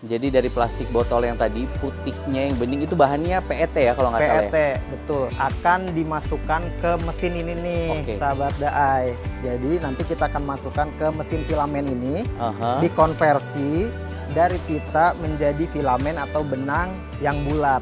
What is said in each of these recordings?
Jadi dari plastik botol yang tadi putihnya yang bening itu bahannya PET ya kalau nggak salah ya? PET, betul. Akan dimasukkan ke mesin ini nih, sahabat Daai. Jadi nanti kita akan masukkan ke mesin filamen ini, dikonversi dari pita menjadi filamen atau benang yang bulat.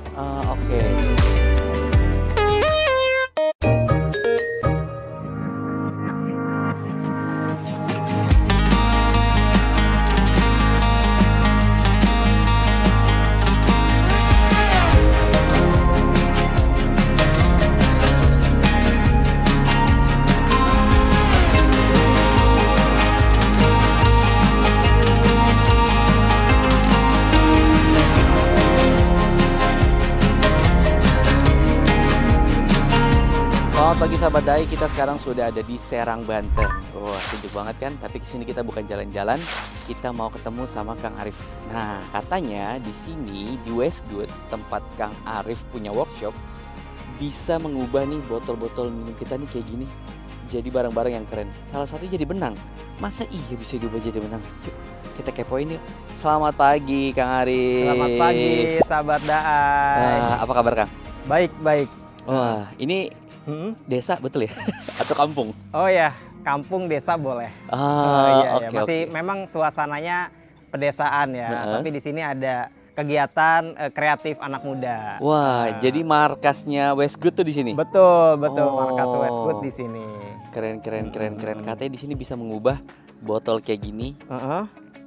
Selamat pagi sahabat Daai, kita sekarang sudah ada di Serang, Banten. Wah, sejuk banget kan? Tapi kesini kita bukan jalan-jalan, kita mau ketemu sama Kang Arif. Nah, katanya di sini di Westgood, tempat Kang Arif punya workshop, bisa mengubah nih botol-botol minum kita nih kayak gini, jadi barang-barang yang keren. Salah satu jadi benang. Masa iya bisa diubah jadi benang? Yuk, kita kepoin yuk. Selamat pagi Kang Arif. Selamat pagi sahabat Daai. Apa kabar Kang? Baik, baik. Wah, ini desa betul ya? Atau kampung? Oh ya, kampung desa boleh. Oke. Masih memang suasananya pedesaan ya, tapi di sini ada kegiatan kreatif anak muda. Wah, jadi markasnya Westgood tuh di sini? Betul, markas Westgood di sini. Keren. Katanya di sini bisa mengubah botol kayak gini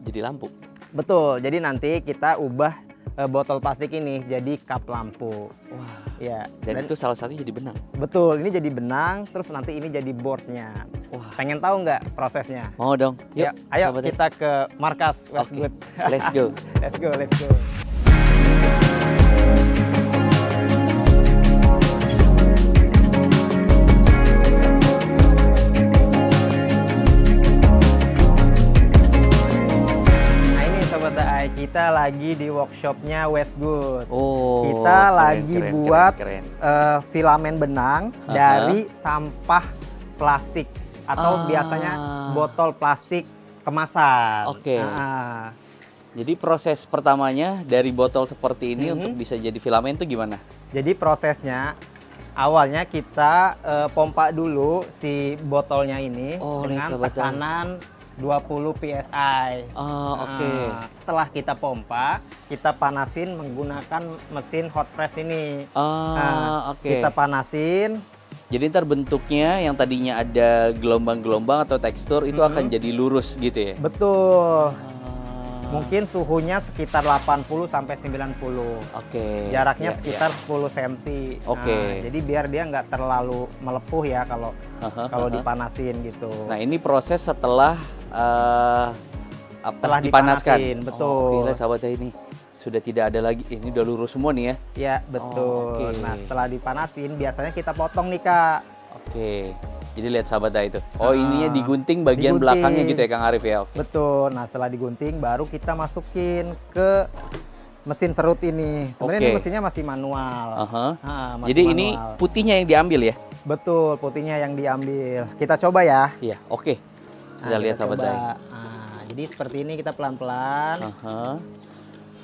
jadi lampu. Betul, jadi nanti kita ubah botol plastik ini jadi kap lampu. Wah. Ya, dan itu salah satu jadi benang. Betul, ini jadi benang, terus nanti ini jadi boardnya. Wah. Pengen tahu nggak prosesnya? Mau dong. Yuk, ya, ayo kita ke markas Westgood. Let's go. Let's go. Kita lagi di workshopnya Westgood. Kita lagi buat filamen benang dari sampah plastik atau biasanya botol plastik kemasan. Jadi proses pertamanya dari botol seperti ini untuk bisa jadi filamen itu gimana? Jadi prosesnya awalnya kita pompa dulu si botolnya ini dengan tekanan 20 PSI. Setelah kita pompa, kita panasin menggunakan mesin hot press ini. Kita panasin. Jadi ntar bentuknya yang tadinya ada gelombang-gelombang atau tekstur itu akan jadi lurus gitu ya? Betul. Mungkin suhunya sekitar 80 sampai 90. Jaraknya sekitar 10 cm. Jadi biar dia nggak terlalu melepuh ya kalau dipanasin gitu. Nah, ini proses setelah dipanaskan. Betul. Lihat sahabatnya ini sudah tidak ada lagi. Ini udah lurus semua nih ya? Iya, betul. Nah, setelah dipanasin biasanya kita potong nih, Kak. Jadi lihat sahabatnya itu. Ininya digunting bagian belakangnya gitu ya Kang Arif ya? Betul. Nah, setelah digunting baru kita masukin ke mesin serut ini. Sebenarnya ini mesinnya masih manual. Jadi manual. Ini putihnya yang diambil ya? Betul, putihnya yang diambil. Kita coba ya. Iya, oke. Kita lihat sahabatnya. Jadi seperti ini kita pelan-pelan.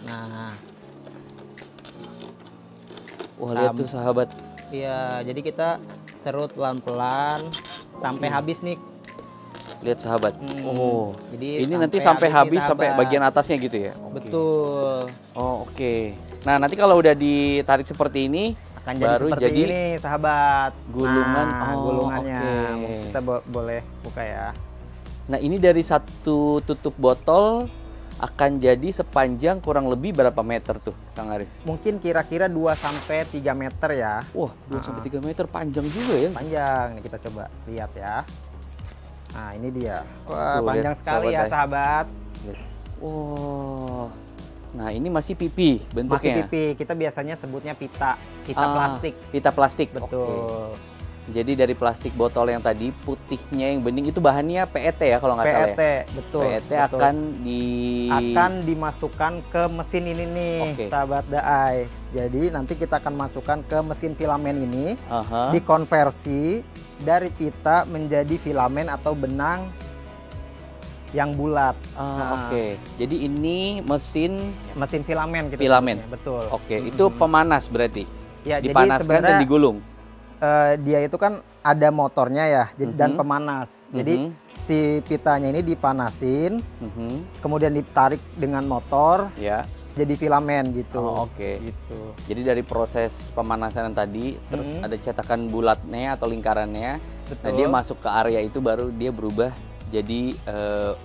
Nah. Wah, lihat tuh sahabat. Iya, jadi kita serut pelan-pelan sampai habis nih. Lihat sahabat. Jadi ini nanti sampai habis sampai bagian atasnya gitu ya? Betul. Nah, nanti kalau udah ditarik seperti ini akan jadi baru seperti jadi ini sahabat. Gulungan. Gulungannya. Kita boleh buka ya. Nah, ini dari satu tutup botol akan jadi sepanjang kurang lebih berapa meter tuh Kang Arif? Mungkin kira-kira 2 sampai 3 meter ya. Wah, 2 sampai 3 meter panjang juga ya. Panjang. Nih kita coba lihat ya. Nah, ini dia. Wah, panjang sekali ya sahabat. Nah, ini masih pipi bentuknya. Masih pipi. Kita biasanya sebutnya pita plastik. Pita plastik. Betul. Jadi dari plastik botol yang tadi putihnya yang bening itu bahannya PET ya kalau nggak salah ya? PET, betul. PET betul. akan dimasukkan ke mesin ini nih, sahabat Daai. Jadi nanti kita akan masukkan ke mesin filamen ini, dikonversi dari pita menjadi filamen atau benang yang bulat. Oke. Jadi ini mesin filamen gitu. Filamen. Betul. Oke, itu pemanas berarti. Ya, dipanaskan dan digulung. Dia itu kan ada motornya ya, dan pemanas. Jadi si pitanya ini dipanasin, kemudian ditarik dengan motor. Ya. Jadi filamen gitu. Oke. Gitu. Jadi dari proses pemanasan tadi, terus ada cetakan bulatnya atau lingkarannya. Betul. Nah, dia masuk ke area itu baru dia berubah jadi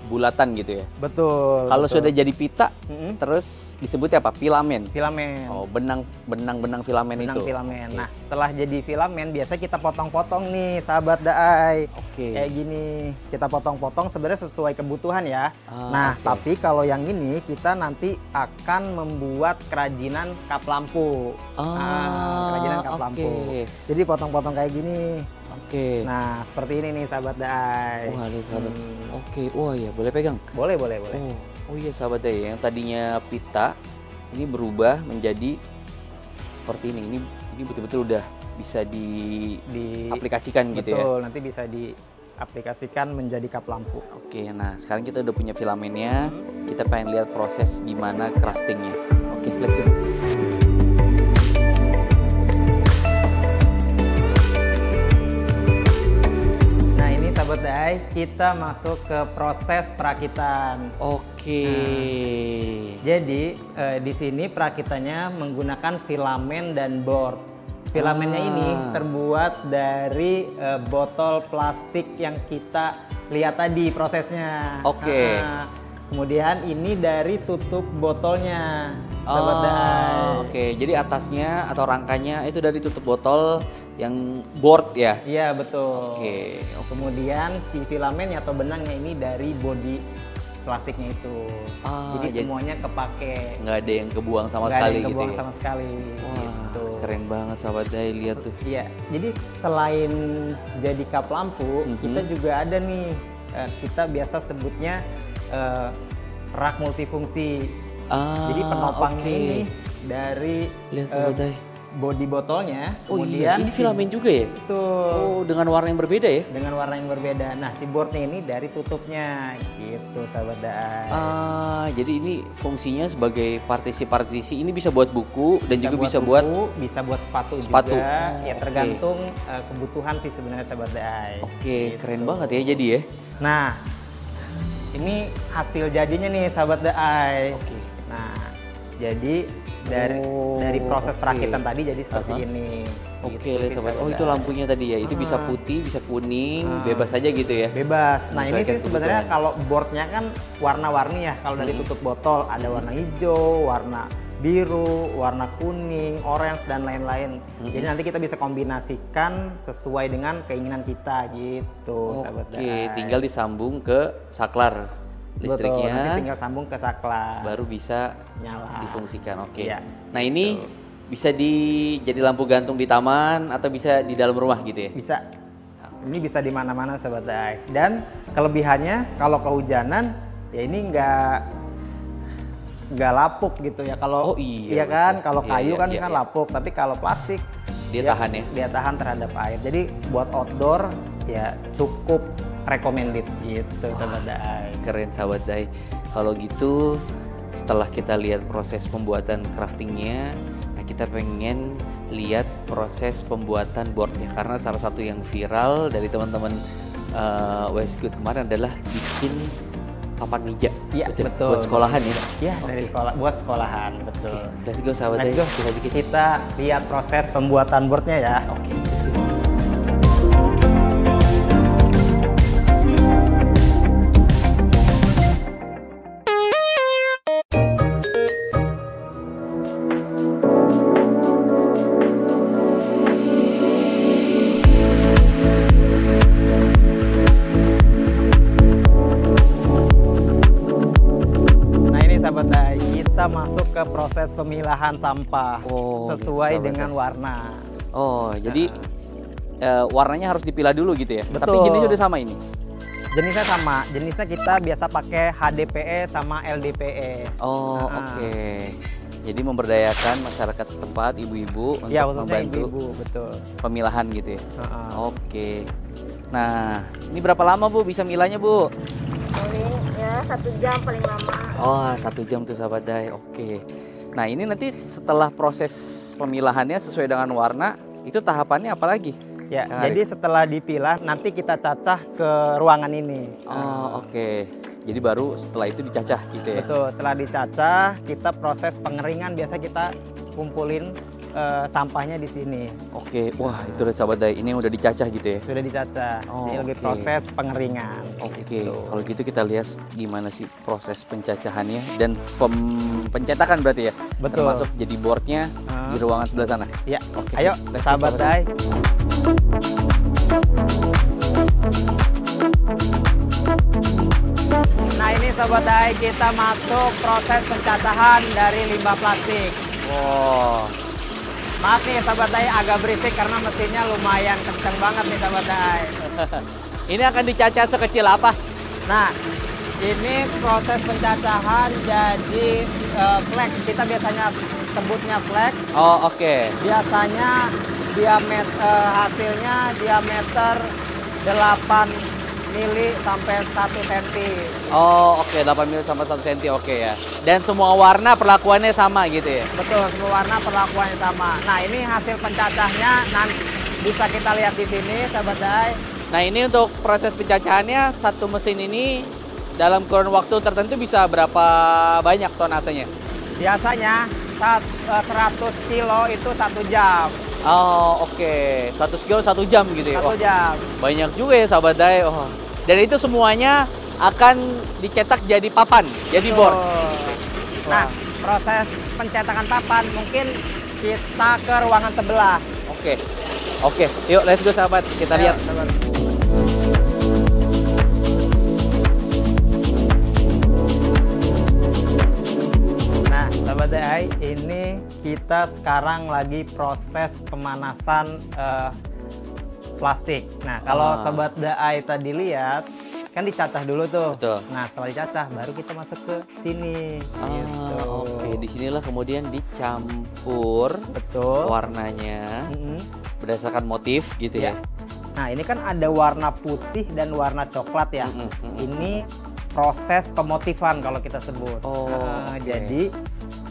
bulatan gitu ya. Betul. Kalau sudah jadi pita, terus disebutnya apa? Filamen. Filamen. Oh, benang filamen itu. Benang filamen. Okay. Nah, setelah jadi filamen, biasa kita potong-potong nih, sahabat Daai. Oke. Kayak gini, kita potong-potong sebenarnya sesuai kebutuhan ya. Tapi kalau yang ini kita nanti akan membuat kerajinan kap lampu. Kerajinan kap lampu. Jadi potong-potong kayak gini. Oke. Nah, seperti ini nih sahabat Daai. Wah, lihat sahabat. Oke. Wah, ya boleh pegang? Boleh. Oh iya sahabat Daai, yang tadinya pita ini berubah menjadi seperti ini. Ini betul-betul udah bisa diaplikasikan gitu ya. Betul, nanti bisa diaplikasikan menjadi kap lampu. Oke, nah sekarang kita udah punya filamennya. Kita pengen lihat proses gimana craftingnya. Oke, let's go. Sahabat Daai, kita masuk ke proses perakitan. Oke. Jadi di sini perakitannya menggunakan filamen dan board. Filamennya ini terbuat dari botol plastik yang kita lihat tadi prosesnya. Oke. Kemudian ini dari tutup botolnya, sahabat Daai. Oke, jadi atasnya atau rangkanya itu dari tutup botol yang board ya? Iya, betul. Oke. Kemudian si filamennya atau benangnya ini dari bodi plastiknya itu. Jadi semuanya kepake. Nggak ada yang kebuang sama sekali gitu. Nggak ada yang kebuang sama sekali. Wah, gitu. Keren banget sahabat Daai, lihat tuh. Iya, jadi selain jadi kap lampu, kita juga ada nih, kita biasa sebutnya rak multifungsi. Jadi penopangnya ini dari bodi botolnya. Kemudian ini filamen juga ya? Betul. Oh, dengan warna yang berbeda ya? Dengan warna yang berbeda. Nah, si boardnya ini dari tutupnya, gitu sahabat Daai. Jadi ini fungsinya sebagai partisi-partisi. Ini bisa buat buku dan juga bisa buat sepatu juga. Ya tergantung kebutuhan sih sebenarnya sahabat Daai. Oke, gitu. Keren banget ya jadi ya. Nah, ini hasil jadinya nih sahabat Daai. Oke. Nah, jadi dari proses perakitan tadi jadi seperti ini. Oke, lihat sobat. Oh, itu lampunya tadi ya. Itu bisa putih, bisa kuning, bebas aja gitu ya. Bebas. Nah, ini sih sebenarnya kalau boardnya kan warna-warni ya. Kalau dari tutup botol ada warna hijau, warna biru, warna kuning, orange dan lain-lain. Jadi nanti kita bisa kombinasikan sesuai dengan keinginan kita gitu, sahabat Daai. Oke, tinggal disambung ke saklar listriknya. Betul, nanti tinggal sambung ke saklar. Baru bisa nyala. Difungsikan. Oke. Ya, nah, ini bisa jadi lampu gantung di taman atau bisa di dalam rumah gitu ya? Bisa. Ini bisa di mana-mana sahabat Daai. Dan kelebihannya kalau kehujanan ya ini nggak lapuk gitu ya. Kalau iya kan, kalau kayu kan lapuk, tapi kalau plastik dia tahan ya. Dia tahan terhadap air. Jadi buat outdoor ya cukup recommended gitu sahabat Daai. Keren sahabat Daai. Kalau gitu setelah kita lihat proses pembuatan craftingnya, nah kita pengen lihat proses pembuatan boardnya, karena salah satu yang viral dari teman-teman Westgood kemarin adalah bikin papan meja. Iya, betul. Buat sekolahan ya? Iya, dari sekolah, buat sekolahan, betul. Let's go sahabat Daai, kita bikin. Kita lihat proses pembuatan boardnya ya. Oke. Kita masuk ke proses pemilahan sampah sesuai dengan warna. Jadi warnanya harus dipilah dulu gitu ya? Betul. Tapi jenisnya udah sama ini? Jenisnya sama. Jenisnya kita biasa pakai HDPE sama LDPE. Oke. Jadi memberdayakan masyarakat setempat, ibu-ibu untuk membantu betul. Pemilahan gitu ya? Oke. Nah, ini berapa lama Bu bisa milahnya Bu? Paling ya Ya 1 jam paling lama. Oh 1 jam tuh sahabat Dai. Oke. Nah ini nanti setelah proses pemilahannya sesuai dengan warna, itu tahapannya apa lagi? Ya, jadi setelah dipilah nanti kita cacah ke ruangan ini. Oh oke. Jadi baru setelah itu dicacah gitu ya? Betul, setelah dicacah kita proses pengeringan, biasa kita kumpulin sampahnya di sini. Oke, wah itu udah sahabat Dai, ini udah dicacah gitu ya? Sudah dicacah, jadi lagi proses pengeringan. Oke, gitu. Kalau gitu kita lihat gimana sih proses pencacahannya dan pencetakan berarti ya? Betul. Termasuk jadi boardnya di ruangan sebelah sana? Iya, oke. Ayo sahabat Dai. Nah ini sahabat Dai, kita masuk proses pencacahan dari limbah plastik. Wow. Maaf nih sahabat Dai, agak berisik karena mesinnya lumayan kenceng banget nih sahabat Dai. Ini akan dicacah sekecil apa? Nah, ini proses pencacahan jadi flek. Kita biasanya sebutnya flek. Oh oke. Biasanya hasilnya diameter 8 mili sampai 1 cm. Oh oke, 8 mili sampai 1 cm, oke ya. Dan semua warna perlakuannya sama gitu ya? Betul, semua warna perlakuannya sama. Nah ini hasil pencacahnya, nanti bisa kita lihat di sini sahabat Dai. Nah ini untuk proses pencacahannya, satu mesin ini dalam kurun waktu tertentu bisa berapa banyak tonasenya? Biasanya 100 kilo itu 1 jam. Oh oke, 100 kilo 1 jam gitu ya? 1 jam. Banyak juga ya sahabat Dai. Oh. Dan itu semuanya akan dicetak jadi papan, jadi board. Nah, proses pencetakan papan mungkin kita ke ruangan sebelah. Oke. Oke, yuk let's go sahabat, kita lihat. Sahabat. Nah, sahabat Dai, ini kita sekarang lagi proses pemanasan plastik. Nah, kalau sahabat Dai tadi lihat, kan dicacah dulu tuh. Betul. Nah, setelah dicacah, baru kita masuk ke sini. Gitu. Oke, disinilah kemudian dicampur. Betul. Warnanya berdasarkan motif gitu ya. Nah, ini kan ada warna putih dan warna coklat ya. Ini proses pemotifan kalau kita sebut. Jadi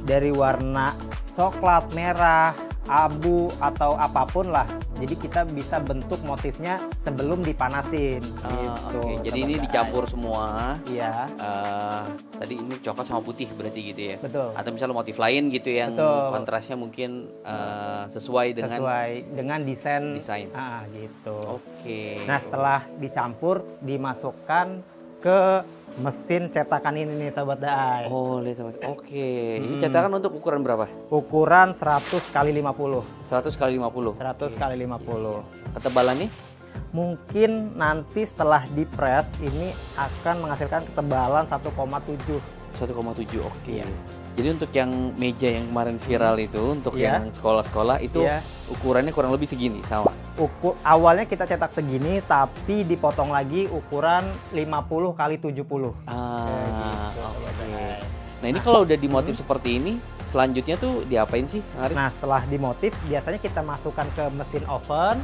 dari warna coklat, merah, abu atau apapun lah. Jadi kita bisa bentuk motifnya sebelum dipanasin. Gitu. Oke. Jadi ini dicampur semua. Iya. Tadi ini coklat sama putih berarti gitu ya. Betul. Atau misalnya motif lain gitu yang kontrasnya mungkin sesuai dengan desain. Gitu. Oke. Nah setelah dicampur dimasukkan ke mesin cetakan ini nih sahabat Dai. Oh lihat sahabat. Oke. Ini cetakan untuk ukuran berapa? Ukuran 100 x 50. 100 x 50. 100 x 50. Ketebalannya? Mungkin nanti setelah dipres ini akan menghasilkan ketebalan 1,7. 1,7, oke. Jadi untuk yang meja yang kemarin viral itu, untuk yang sekolah-sekolah itu ukurannya kurang lebih segini, sama? Awalnya kita cetak segini, tapi dipotong lagi ukuran 50 x 70. Oke. Nah ini kalau udah dimotif seperti ini, selanjutnya tuh diapain sih, Arif? Nah setelah dimotif, biasanya kita masukkan ke mesin oven.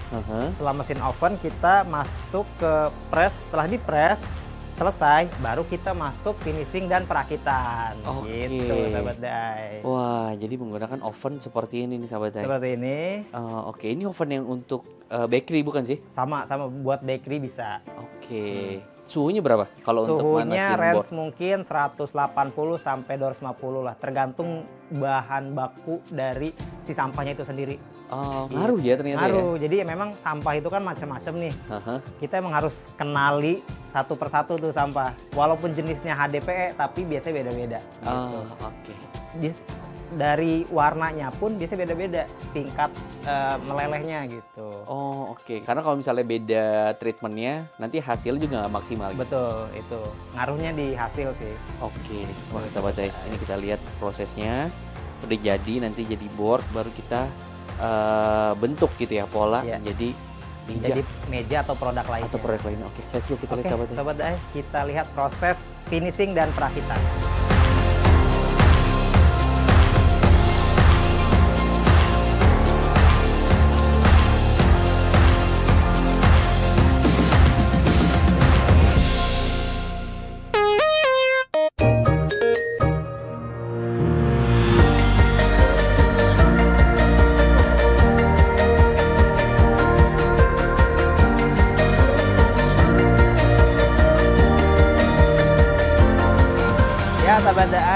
Setelah mesin oven kita masuk ke press. Setelah dipres selesai, baru kita masuk finishing dan perakitan. Gitu sahabat Dai. Wah, jadi menggunakan oven seperti ini nih sahabat Dai. Seperti ini. Oke, ini oven yang untuk bakery bukan sih? Sama buat bakery bisa. Oke. Suhunya berapa kalau untuk manasin board? Suhunya range mungkin 180 sampai 250 lah, tergantung bahan baku dari si sampahnya itu sendiri. Ngaruh ya ternyata. Ngaruh. Jadi memang sampah itu kan macam-macam nih. Kita emang harus kenali satu persatu tuh sampah. Walaupun jenisnya HDPE tapi biasanya beda-beda. Gitu. Oke. Dari warnanya pun biasanya beda-beda tingkat melelehnya gitu. Oke. Karena kalau misalnya beda treatmentnya, nanti hasil juga nggak maksimal. Betul, itu ngaruhnya di hasil sih. Oke. Wah sahabat Dai, ini kita lihat prosesnya udah jadi, nanti jadi board, baru kita bentuk gitu ya pola jadi meja. Jadi meja atau produk lainnya. Oke, let's go kita lihat sahabat Dai. Sahabat Dai, kita lihat proses finishing dan perakitan.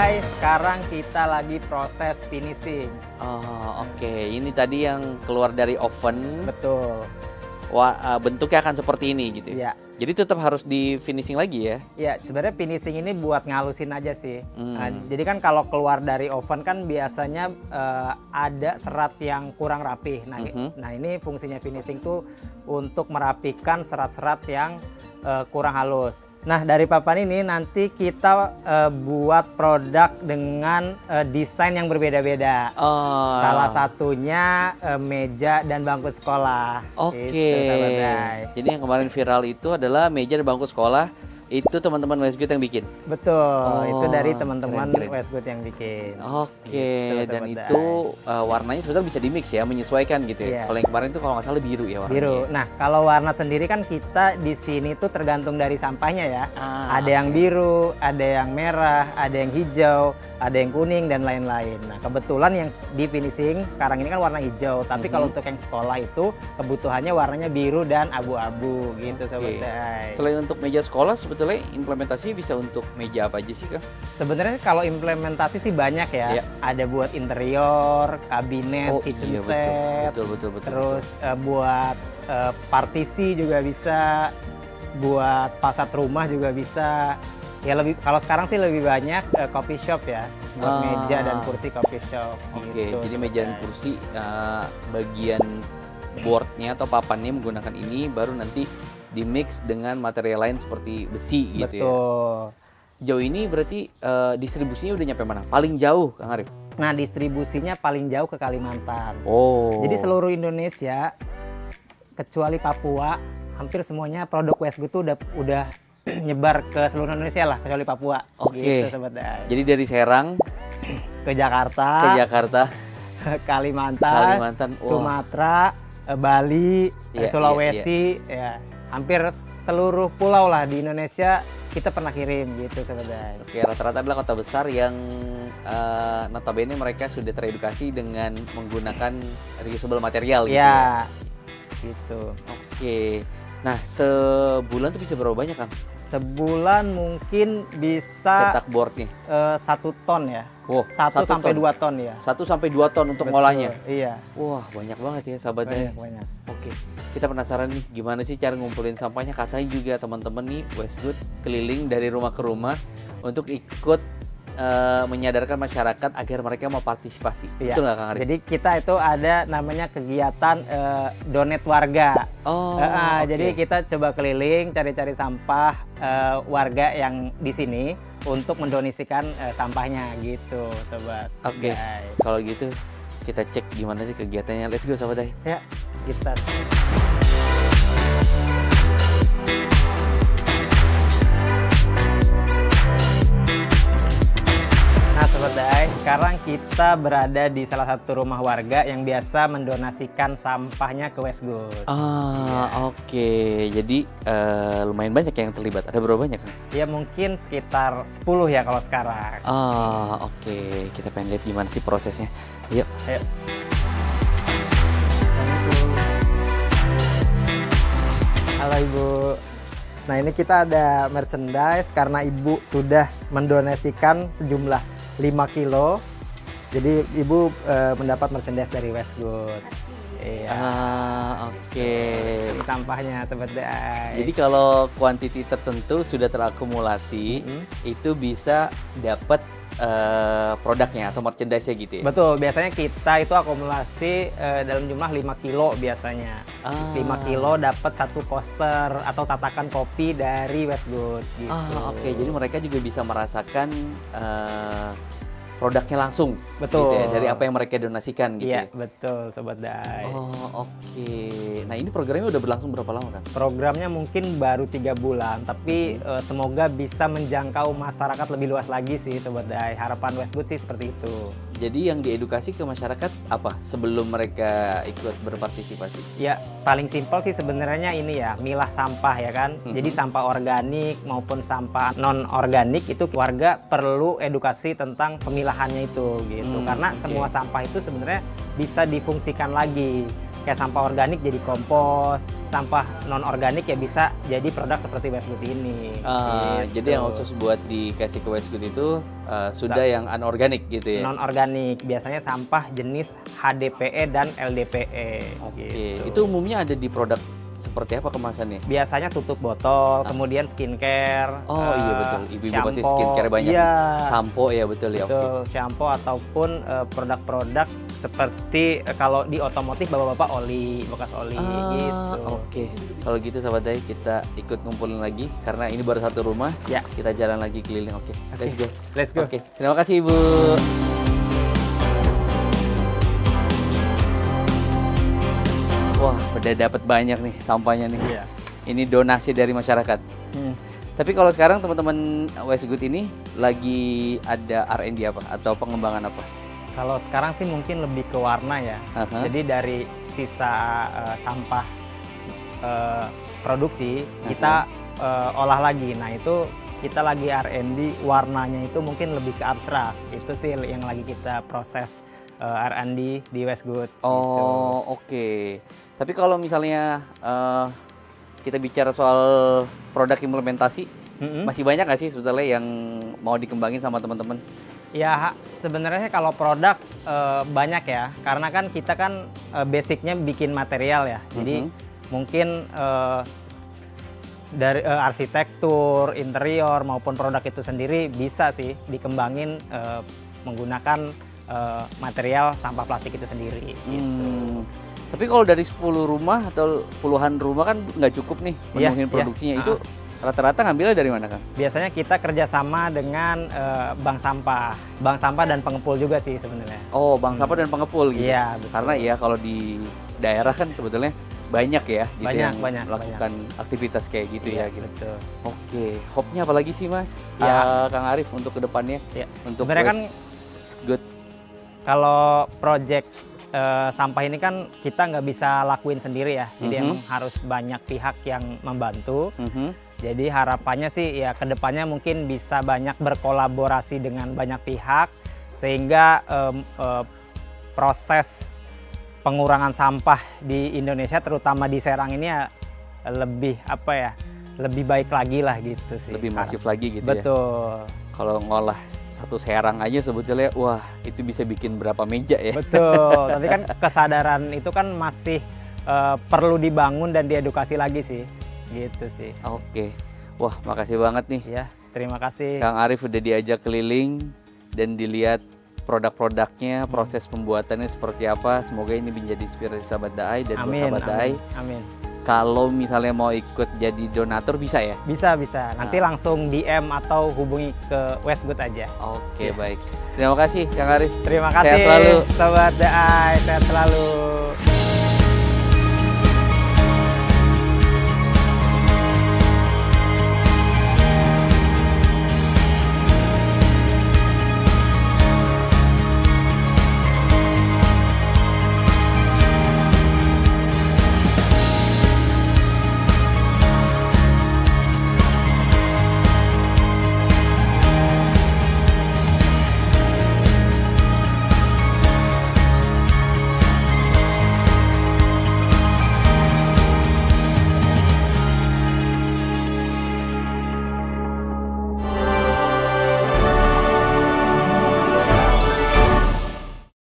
Badai, sekarang kita lagi proses finishing. Oh, oke. Ini tadi yang keluar dari oven. Betul. Bentuknya akan seperti ini gitu ya? Jadi tetap harus di finishing lagi ya? Ya, sebenarnya finishing ini buat ngalusin aja sih. Nah, jadi kan kalau keluar dari oven kan biasanya ada serat yang kurang rapih. Nah, ini fungsinya finishing tuh untuk merapikan serat-serat yang kurang halus. Nah, dari papan ini nanti kita buat produk dengan desain yang berbeda-beda. Salah satunya meja dan bangku sekolah. Oke. Jadi yang kemarin viral itu adalah meja dan bangku sekolah. Itu teman-teman Westgood yang bikin? Betul, itu dari teman-teman Westgood yang bikin. Oke, dan itu warnanya sebenarnya bisa di-mix ya, menyesuaikan gitu ya. Kalau yang kemarin itu kalau nggak salah biru ya warnanya. Biru. Nah, kalau warna sendiri kan kita di sini tuh tergantung dari sampahnya ya. Ada yang biru, ada yang merah, ada yang hijau, ada yang kuning dan lain-lain. Nah, kebetulan yang di finishing sekarang ini kan warna hijau, tapi kalau untuk yang sekolah itu kebutuhannya warnanya biru dan abu-abu gitu Sobat Dai. Selain untuk meja sekolah, sebetulnya implementasi bisa untuk meja apa aja sih Kang? Sebenarnya kalau implementasi sih banyak ya. Ada buat interior, kabinet, kitchen set. Betul. Terus buat partisi juga bisa, buat fasad rumah juga bisa. Ya lebih, kalau sekarang sih lebih banyak coffee shop ya, buat meja dan kursi coffee shop. Oke, jadi meja dan kursi bagian boardnya atau papannya menggunakan ini, baru nanti di mix dengan material lain seperti besi gitu. Betul. Ya. Jauh ini berarti distribusinya udah nyampe mana? Paling jauh Kang Arif? Nah, distribusinya paling jauh ke Kalimantan. Jadi seluruh Indonesia kecuali Papua, hampir semuanya produk Westgood tuh udah nyebar ke seluruh Indonesia lah, kecuali Papua. Gitu, Sobat Dai. Jadi dari Serang ke Jakarta, Kalimantan, Sumatera, Bali, Sulawesi, ya hampir seluruh pulau lah di Indonesia kita pernah kirim gitu Sobat Dai. Oke, rata-rata adalah kota besar yang notabene mereka sudah teredukasi dengan menggunakan reusable material gitu ya. Gitu. Oke. Nah, sebulan tuh bisa berapa banyak Kang? Sebulan mungkin bisa cetak boardnya 1 ton ya. 1 sampai 2 ton ya. 1 sampai 2 ton untuk ngolahnya. Iya. Wah, banyak banget ya Sahabat Dai. Banyak. Oke, kita penasaran nih gimana sih cara ngumpulin sampahnya. Katanya juga teman-teman nih Westgood keliling dari rumah ke rumah untuk ikut menyadarkan masyarakat agar mereka mau partisipasi. Betul nggak Kang Arif? Jadi kita itu ada namanya kegiatan donate warga. Jadi kita coba keliling cari-cari sampah warga yang di sini untuk mendonasikan sampahnya gitu, Sobat. Oke. Kalau gitu kita cek gimana sih kegiatannya. Let's go Sobat Dai. Ya, kita. Nah Sobat Dai, sekarang kita berada di salah satu rumah warga yang biasa mendonasikan sampahnya ke Westgood. Oke. Jadi lumayan banyak yang terlibat. Ada berapa banyak kan? Ya mungkin sekitar 10 ya kalau sekarang. Oke. Kita pengen lihat gimana sih prosesnya. Yuk. Ayo. Halo Ibu. Nah ini kita ada merchandise karena Ibu sudah mendonasikan sejumlah 5 kilo. Jadi Ibu mendapat merchandise dari Westgood. Oke. Ini sampahnya Sobat Dai. Jadi kalau kuantiti tertentu sudah terakumulasi, itu bisa dapat produknya atau merchandise-nya gitu ya? Betul, biasanya kita itu akumulasi dalam jumlah 5 kilo biasanya. 5 kilo dapat 1 poster atau tatakan kopi dari Westgood gitu. Oke. Jadi mereka juga bisa merasakan produknya langsung. Betul. Gitu ya, dari apa yang mereka donasikan gitu. Iya, betul Sobat Dai. Oke. Nah, ini programnya udah berlangsung berapa lama kan? Programnya mungkin baru 3 bulan, tapi semoga bisa menjangkau masyarakat lebih luas lagi sih Sobat Dai. Harapan Westgood sih seperti itu. Jadi yang diedukasi ke masyarakat apa sebelum mereka ikut berpartisipasi? Ya, paling simpel sih sebenarnya ini ya, milah sampah ya kan. Jadi sampah organik maupun sampah non-organik itu warga perlu edukasi tentang pemilahannya itu gitu. Karena semua sampah itu sebenarnya bisa difungsikan lagi. Kayak sampah organik jadi kompos, sampah non organik ya bisa jadi produk seperti Westgood ini. Gitu. Jadi yang khusus buat dikasih ke Westgood itu sudah yang anorganik gitu ya? Non organik, biasanya sampah jenis HDPE dan LDPE. Oke, gitu. itu umumnya ada di produk seperti apa kemasannya? Biasanya tutup botol, kemudian skincare. Oh iya betul, ibu-ibu pasti skincare banyak. Iya. Sampo ya betul ya. Betul, shampoo ataupun produk-produk seperti kalau di otomotif bapak-bapak oli, bekas oli gitu. Oke, kalau gitu sahabat Dai kita ikut ngumpulin lagi karena ini baru satu rumah. Ya. Kita jalan lagi keliling. Oke, let's go. Let's go. Oke, terima kasih Ibu. Wah, udah dapat banyak nih sampahnya nih. Iya. Ini donasi dari masyarakat. Tapi kalau sekarang teman-teman Westgood ini lagi ada R&D apa atau pengembangan apa? Kalau sekarang sih mungkin lebih ke warna ya. Jadi dari sisa sampah produksi kita olah lagi. Nah itu kita lagi R&D warnanya itu mungkin lebih ke abstrak. Itu sih yang lagi kita proses R&D di Westgood. Oh gitu. Oke. Tapi kalau misalnya kita bicara soal produk implementasi, masih banyak nggak sih sebetulnya yang mau dikembangin sama teman-teman? Ya sebenarnya kalau produk banyak ya, karena kan kita kan basicnya bikin material ya. Jadi mungkin dari arsitektur, interior maupun produk itu sendiri bisa sih dikembangin menggunakan material sampah plastik itu sendiri. Gitu. Tapi kalau dari 10 rumah atau puluhan rumah kan nggak cukup nih menuhin produksinya. Itu rata-rata ngambilnya dari mana Kang? Biasanya kita kerjasama dengan bank sampah dan pengepul juga sih sebenarnya. Oh, bank sampah dan pengepul gitu. Iya, betul. Karena ya kalau di daerah kan sebetulnya banyak ya gitu yang melakukan aktivitas kayak gitu ya gitu. Betul. Oke, hope-nya apa lagi sih Mas? Kang Arif untuk kedepannya? Ya. Untuk sebenarnya kan good. Kalau project sampah ini kan kita nggak bisa lakuin sendiri ya, jadi emang harus banyak pihak yang membantu. Jadi harapannya sih ya kedepannya mungkin bisa banyak berkolaborasi dengan banyak pihak sehingga proses pengurangan sampah di Indonesia terutama di Serang ini ya lebih baik lagi lah gitu sih. Lebih masif lagi gitu. Betul. Ya. Kalau ngolah satu serang aja sebetulnya, wah itu bisa bikin berapa meja ya. Betul, tapi kan kesadaran itu kan masih perlu dibangun dan diedukasi lagi sih, gitu sih. Oke, wah makasih banget nih. Ya, terima kasih. Kang Arif udah diajak keliling dan dilihat produk-produknya, proses pembuatannya seperti apa. Semoga ini menjadi inspirasi sahabat Daai dan buat sahabat Daai. Amin. Kalau misalnya mau ikut jadi donatur bisa ya? Bisa. Nanti langsung DM atau hubungi ke Westgood aja. Oke, baik. Terima kasih Kang Arif. Terima kasih. Sehat selalu. Sahabat Daai, sehat selalu.